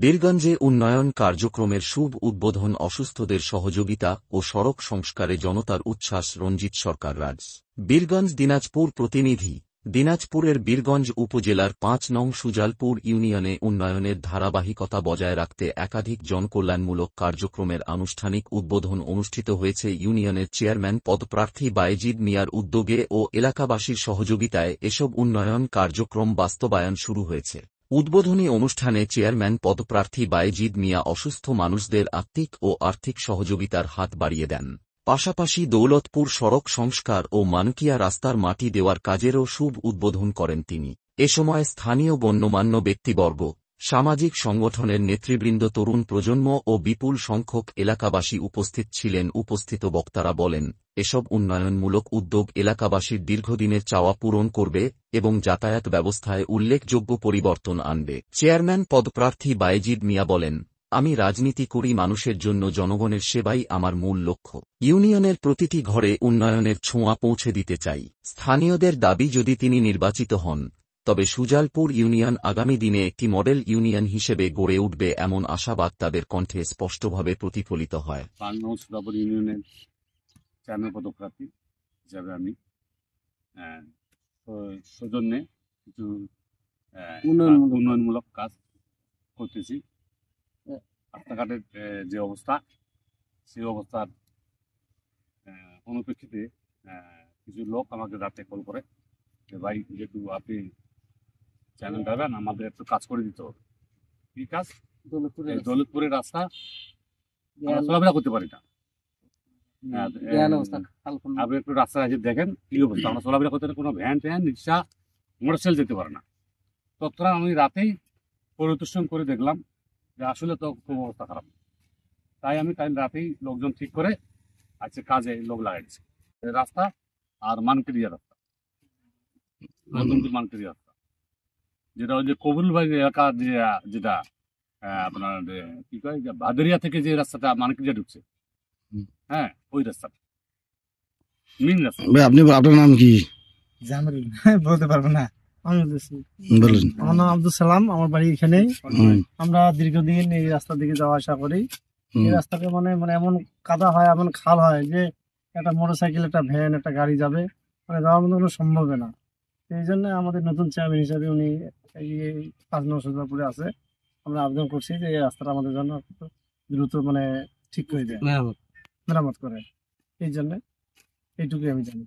বীরগঞ্জে উন্নয়ন কার্যক্রমের শুভ উদ্বোধন, অসুস্থদের সহযোগিতা ও সড়ক সংস্কারে জনতার উচ্ছ্বাস। রঞ্জিত সরকার রাজ, বীরগঞ্জ দিনাজপুর প্রতিনিধি। দিনাজপুরের বীরগঞ্জ উপজেলার ৫ নং সুজালপুর ইউনিয়নে উন্নয়নের ধারাবাহিকতা বজায় রাখতে একাধিক জনকল্যাণমূলক কার্যক্রমের আনুষ্ঠানিক উদ্বোধন অনুষ্ঠিত হয়েছে। ইউনিয়নের চেয়ারম্যান পদপ্রার্থী বায়েজিদ মিয়ার উদ্যোগে ও এলাকাবাসীর সহযোগিতায় এসব উন্নয়ন কার্যক্রম বাস্তবায়ন শুরু হয়েছে। উদ্বোধনী অনুষ্ঠানে চেয়ারম্যান পদপ্রার্থী বায়েজিদ মিয়া অসুস্থ মানুষদের আত্মিক ও আর্থিক সহযোগিতার হাত বাড়িয়ে দেন। পাশাপাশি দৌলতপুর সড়ক সংস্কার ও মানকিয়া রাস্তার মাটি দেওয়ার কাজেরও শুভ উদ্বোধন করেন তিনি। এ সময় স্থানীয় গণ্যমান্য ব্যক্তিবর্গ, সামাজিক সংগঠনের নেতৃবৃন্দ, তরুণ প্রজন্ম ও বিপুল সংখ্যক এলাকাবাসী উপস্থিত ছিলেন। উপস্থিত বক্তারা বলেন, এসব উন্নয়নমূলক উদ্যোগ এলাকাবাসীর দীর্ঘদিনের চাওয়া পূরণ করবে এবং যাতায়াত ব্যবস্থায় উল্লেখযোগ্য পরিবর্তন আনবে। চেয়ারম্যান পদপ্রার্থী বায়েজিদ মিয়া বলেন, আমি রাজনীতি করি মানুষের জন্য, জনগণের সেবাই আমার মূল লক্ষ্য। ইউনিয়নের প্রতিটি ঘরে উন্নয়নের ছোঁয়া পৌঁছে দিতে চাই। স্থানীয়দের দাবি, যদি তিনি নির্বাচিত হন তবে সুজালপুর ইউনিয়ন আগামী দিনে একটি মডেল ইউনিয়ন হিসেবে গড়ে উঠবে, এমন আশাবাদ তাদের কণ্ঠে স্পষ্টভাবে প্রতিফলিত হয়। সুজালপুর ইউনিয়নের চেয়ারম্যান পদপ্রার্থী হিসাবে আমি সৌজন্যে কিছু উন্নয়নমূলক কাজ করতেছি। রাস্তাঘাটের যে অবস্থা, সেই অবস্থার অনুপ্রেক্ষিতে কিছু লোক আমাকে রাতে কল করে যে, ভাই যেহেতু আপনি চ্যানেল যাবেন, আমাদের একটু কাজ করে দিতে হবে। কি কাজ? দৌলতপুরের রাস্তা চলাফেরা করতে পারি না। আপনি একটু রাস্তা আছে দেখেন কি অবস্থা, আমরা চলাফেরা করতে কোনো ভ্যান ট্যান রিক্সা মোটরসাইকেল যেতে পারে না। তৎক্ষণাৎ আমি রাতেই পরিদর্শন করে দেখলাম যে আসলে তো খুব অবস্থা খারাপ। তাই আমি কাল রাতেই লোকজন ঠিক করে আজকে কাজে লোক লাগাইছি। রাস্তা আর মানকেরিয়া রাস্তা, মানকেরিয়া রাস্তা, যেটা ওই যে কবুল ভাই এলাকার যেটা আপনার কি কয় ভাদরিয়া থেকে যে রাস্তাটা মানকেরিয়া ঢুকছে, হ্যাঁ ওই রাস্তাটা মেন রাস্তা। আপনি, আপনার নাম কি? বলতে পারবো না। আমার নাম আব্দুল সালাম, আমার বাড়ি এখানে। আমরা দীর্ঘদিন এই রাস্তার দিকে যাওয়া আসা করি। এই রাস্তাটা মানে এমন কাদা হয়, এমন খাল হয় যে একটা মোটরসাইকেল, একটা ভ্যান, একটা গাড়ি যাবে, মানে যাওয়ার মতো কোনো সম্ভব না। এই জন্য আমাদের নতুন চেয়ারম্যান হিসাবে উনি এই ৫ নং সুজালপুরে আছে। আমরা আবেদন করছি যে এই রাস্তাটা আমাদের জন্য দ্রুত ঠিক করে দেয়, মেরামত করে। এই জন্য এইটুকুই আমি জানি।